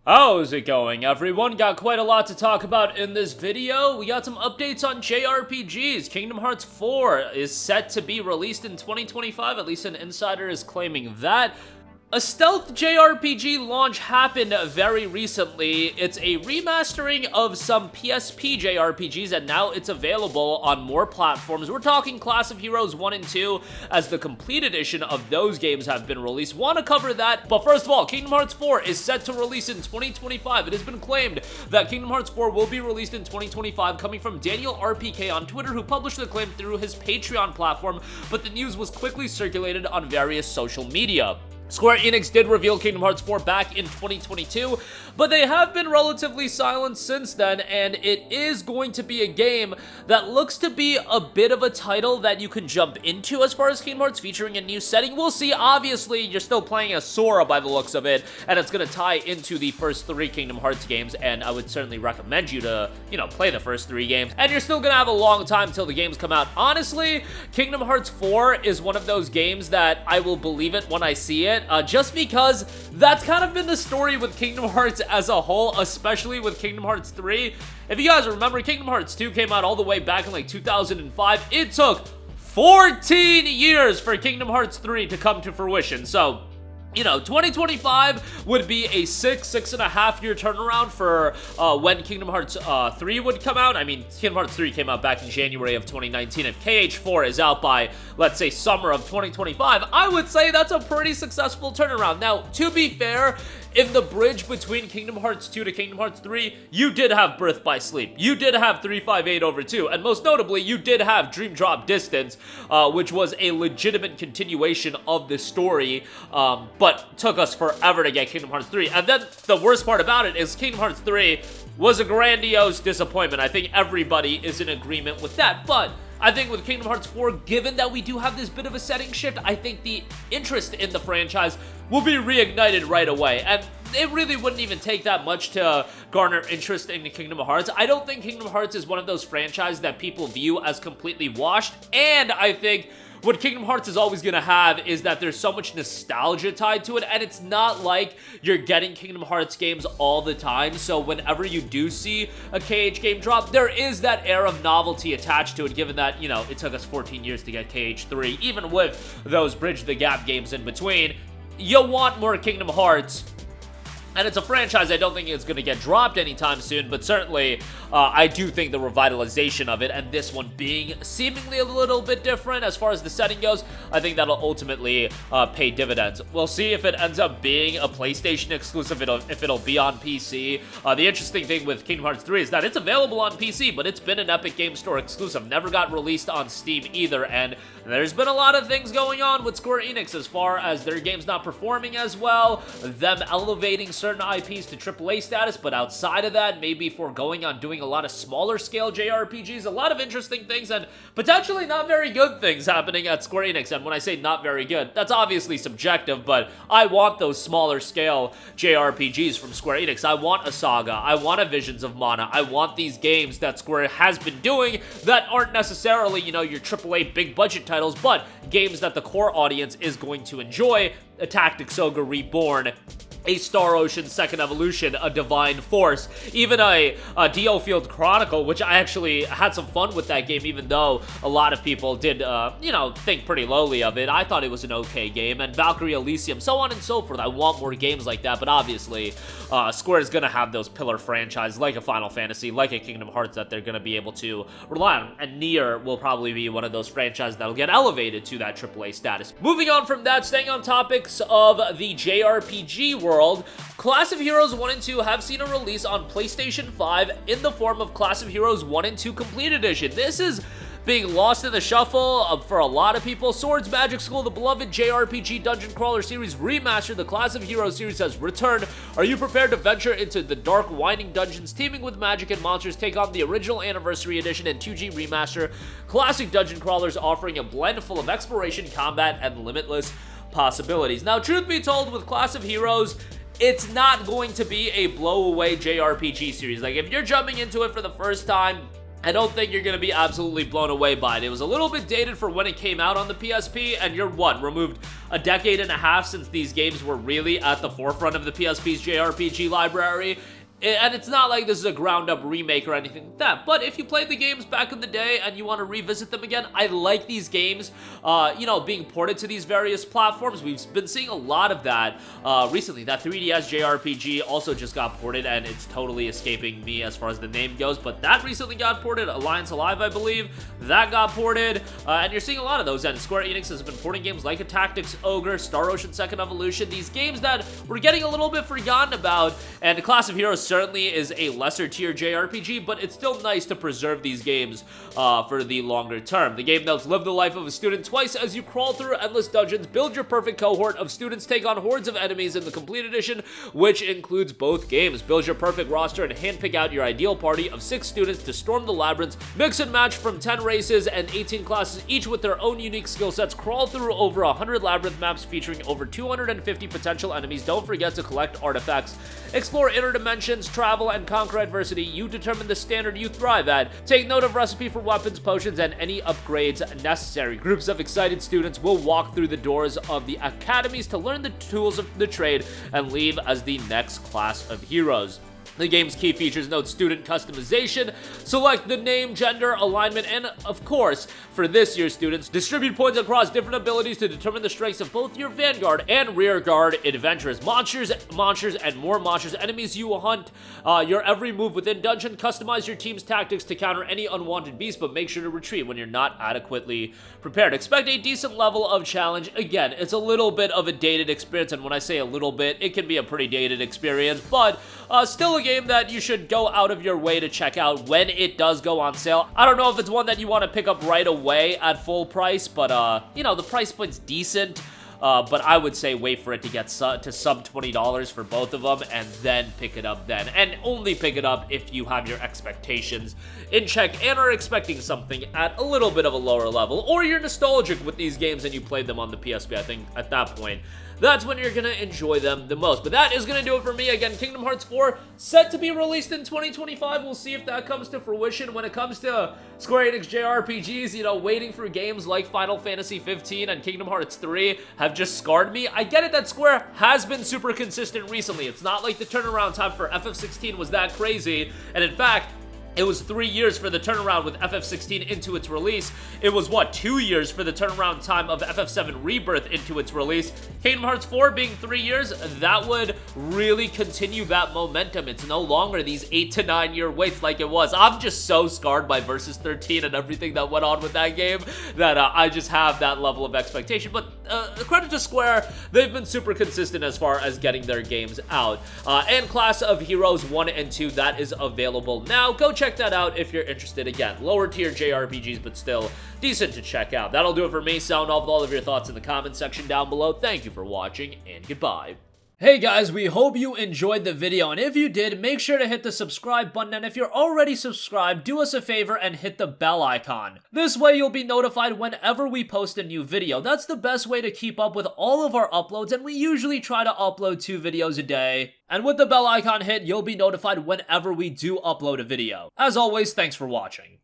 How's it going, everyone? Got quite a lot to talk about in this video. We got some updates on JRPGs. Kingdom Hearts 4 is set to be released in 2025, at least an insider is claiming that. A stealth JRPG launch happened very recently. It's a remastering of some PSP JRPGs, and now it's available on more platforms. We're talking Class of Heroes 1 and 2, as the complete edition of those games have been released. Want to cover that, but first of all, Kingdom Hearts 4 is set to release in 2025. It has been claimed that Kingdom Hearts 4 will be released in 2025, coming from Daniel RPK on Twitter, who published the claim through his Patreon platform, but the news was quickly circulated on various social media. Square Enix did reveal Kingdom Hearts 4 back in 2022, but they have been relatively silent since then, and it is going to be a game that looks to be a bit of a title that you can jump into as far as Kingdom Hearts featuring a new setting. We'll see. Obviously, you're still playing as Sora by the looks of it, and it's going to tie into the first 3 Kingdom Hearts games, and I would certainly recommend you to, play the first 3 games, and you're still going to have a long time till the games come out. Honestly, Kingdom Hearts 4 is one of those games that I will believe it when I see it. Just because that's kind of been the story with Kingdom Hearts as a whole, especially with Kingdom Hearts 3. If you guys remember, Kingdom Hearts 2 came out all the way back in like 2005. It took 14 years for Kingdom Hearts 3 to come to fruition. So, 2025 would be a 6.5 year turnaround for when Kingdom Hearts 3 would come out. I mean, Kingdom Hearts 3 came out back in January of 2019. If KH4 is out by, let's say, summer of 2025, I would say that's a pretty successful turnaround. Now, to be fair, in the bridge between Kingdom Hearts 2 to Kingdom Hearts 3, you did have Birth by Sleep. You did have 358/2, and most notably, you did have Dream Drop Distance, which was a legitimate continuation of the story, but took us forever to get Kingdom Hearts 3. And then the worst part about it is Kingdom Hearts 3 was a grandiose disappointment. I think everybody is in agreement with that, but I think with Kingdom Hearts 4, given that we do have this bit of a setting shift, I think the interest in the franchise will be reignited right away. And it really wouldn't even take that much to garner interest in Kingdom Hearts. I don't think Kingdom Hearts is one of those franchises that people view as completely washed. And I think what Kingdom Hearts is always going to have is that there's so much nostalgia tied to it, and it's not like you're getting Kingdom Hearts games all the time, so whenever you do see a KH game drop, there is that air of novelty attached to it, given that, it took us 14 years to get KH3, even with those Bridge the Gap games in between. You want more Kingdom Hearts. And it's a franchise I don't think it's going to get dropped anytime soon, but certainly I do think the revitalization of it, and this one being seemingly a little bit different as far as the setting goes, I think that'll ultimately pay dividends. We'll see if it ends up being a PlayStation exclusive, if it'll be on PC. The interesting thing with Kingdom Hearts 3 is that it's available on PC, but it's been an Epic Game Store exclusive. Never got released on Steam either, and there's been a lot of things going on with Square Enix as far as their games not performing as well, them elevating certain IPs to AAA status, but outside of that, maybe foregoing on doing a lot of smaller scale JRPGs. A lot of interesting things and potentially not very good things happening at Square Enix. And when I say not very good, that's obviously subjective, but I want those smaller scale JRPGs from Square Enix. I want a Saga. I want a Visions of Mana. I want these games that Square has been doing that aren't necessarily, your AAA big budget titles, but games that the core audience is going to enjoy. A Tactics Ogre Reborn, a Star Ocean Second Evolution, a Divine Force, even a Dio Field Chronicle, which I actually had some fun with that game, even though a lot of people did, think pretty lowly of it. I thought it was an okay game, and Valkyrie Elysium, so on and so forth. I want more games like that, but obviously, Square is going to have those pillar franchises like a Final Fantasy, like a Kingdom Hearts that they're going to be able to rely on, and Nier will probably be one of those franchises that'll get elevated to that AAA status. Moving on from that, staying on topics of the JRPG world, Class of Heroes 1 and 2 have seen a release on PlayStation 5 in the form of Class of Heroes 1 and 2 Complete Edition. This is being lost in the shuffle for a lot of people. Swords Magic School, the beloved JRPG Dungeon Crawler series remastered, the Class of Heroes series has returned. Are you prepared to venture into the dark, winding dungeons teeming with magic and monsters? Take on the original Anniversary Edition and 2G Remaster classic dungeon crawlers, offering a blend full of exploration, combat, and limitless possibilities. Now, truth be told, with Class of Heroes, it's not going to be a blow-away JRPG series. Like, if you're jumping into it for the first time, I don't think you're going to be absolutely blown away by it. It was a little bit dated for when it came out on the PSP, and you're removed a decade and a half since these games were really at the forefront of the PSP's JRPG library. And it's not like this is a ground-up remake or anything like that, but if you played the games back in the day and you want to revisit them again, I like these games, being ported to these various platforms. We've been seeing a lot of that recently. That 3DS JRPG also just got ported, and it's totally escaping me as far as the name goes, but that recently got ported. Alliance Alive, I believe, that got ported, and you're seeing a lot of those, and Square Enix has been porting games like a Tactics Ogre, Star Ocean Second Evolution, these games that we're getting a little bit forgotten about, and Class of Heroes certainly is a lesser tier JRPG, but it's still nice to preserve these games for the longer term. The game notes: live the life of a student twice as you crawl through endless dungeons, build your perfect cohort of students, take on hordes of enemies in the complete edition, which includes both games. Build your perfect roster and handpick out your ideal party of 6 students to storm the labyrinths, mix and match from 10 races and 18 classes, each with their own unique skill sets. Crawl through over 100 labyrinth maps featuring over 250 potential enemies. Don't forget to collect artifacts, explore inner dimensions, travel, and conquer adversity. You determine the standard you thrive at. Take note of recipe for weapons, potions, and any upgrades necessary. Groups of excited students will walk through the doors of the academies to learn the tools of the trade and leave as the next class of heroes. The game's key features note student customization, select the name, gender, alignment, and of course, for this year's students, distribute points across different abilities to determine the strengths of both your vanguard and rearguard adventurers. Monsters, and more monsters, enemies you will hunt, your every move within dungeon. Customize your team's tactics to counter any unwanted beasts, but make sure to retreat when you're not adequately prepared. Expect a decent level of challenge. Again, it's a little bit of a dated experience, and when I say a little bit, it can be a pretty dated experience, but still a game that you should go out of your way to check out when it does go on sale. I don't know if it's one that you want to pick up right away at full price, but the price point's decent. But I would say wait for it to get to sub $20 for both of them, and then pick it up then. And only pick it up if you have your expectations in check and are expecting something at a little bit of a lower level, or you're nostalgic with these games and you played them on the PSP. I think at that point, that's when you're going to enjoy them the most. But that is going to do it for me. Again, Kingdom Hearts 4 set to be released in 2025. We'll see if that comes to fruition. When it comes to Square Enix JRPGs, waiting for games like Final Fantasy 15 and Kingdom Hearts 3 have just scarred me. I get it that Square has been super consistent recently. It's not like the turnaround time for FF16 was that crazy. And in fact, it was 3 years for the turnaround with FF16 into its release. It was, 2 years for the turnaround time of FF7 Rebirth into its release. Kingdom Hearts 4 being 3 years, that would really continue that momentum. It's no longer these 8 to 9 year waits like it was. I'm just so scarred by Versus 13 and everything that went on with that game that I just have that level of expectation. But credit to Square, they've been super consistent as far as getting their games out. And Class of Heroes 1 and 2, that is available now. Go check that out if you're interested. Again, lower tier JRPGs, but still decent to check out. That'll do it for me. Sound off with all of your thoughts in the comment section down below. Thank you for watching, and goodbye. Hey guys, we hope you enjoyed the video, and if you did, make sure to hit the subscribe button, and if you're already subscribed, do us a favor and hit the bell icon. This way you'll be notified whenever we post a new video. That's the best way to keep up with all of our uploads, and we usually try to upload 2 videos a day. And with the bell icon hit, you'll be notified whenever we do upload a video. As always, thanks for watching.